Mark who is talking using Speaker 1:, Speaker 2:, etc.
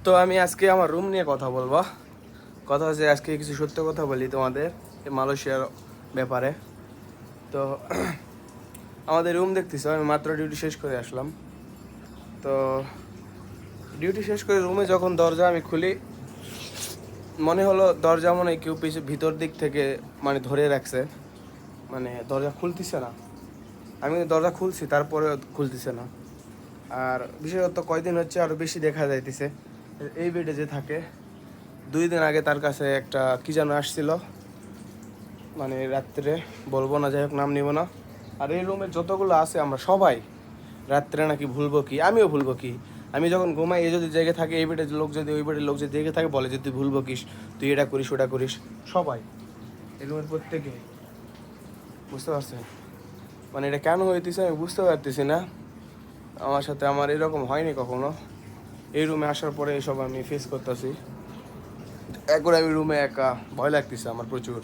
Speaker 1: তো আমি আজকে আমার রুম নিয়ে কথা বলবো। কথা হচ্ছে আজকে কিছু সত্য কথা বলি তোমাদের এই মালয়েশিয়ার ব্যাপারে। তো আমাদের রুম দেখতেছো, আমি মাত্র ডিউটি শেষ করে আসলাম। তো ডিউটি শেষ করে রুমে যখন দরজা আমি খুলি, মনে হলো দরজা মনে হয় কেউ ভিতর দিক থেকে মানে ধরে রাখছে, মানে দরজা খুলতেছে না। আমি দরজা খুলছি, তারপরে খুলতেছে না। আর বিশেষত কয়দিন হচ্ছে আরও বেশি দেখা যাইতেছে। এই বেডে যে থাকে, 2 দিন আগে তার কাছে একটা কি যেন আসছিল, মানে রাত্রে বলবো না, যাই হোক নাম নিব না। আর এই রুমে যতগুলো আছে আমরা সবাই রাত্রে নাকি ভুলবো কি, আমিও ভুলবো কি। আমি যখন ঘুমাই, এই যদি জেগে থাকে এই বেডের লোক, যদি ওই বেডের লোক যদি জেগে থাকে, বলে যে তুই ভুলবো কিস, তুই এটা করিস ওটা করিস। সবাই এই রুমের প্রত্যেকে, বুঝতে পারছেন? মানে এটা কেন হইতেছে আমি বুঝতে পারতেছি না। আমার সাথে আমার এরকম হয়নি কখনো। এই রুমে আসার পরে এসব আমি ফেস করতেছি। একবার আমি রুমে একা, ভয় লাগতেছে আমার প্রচুর।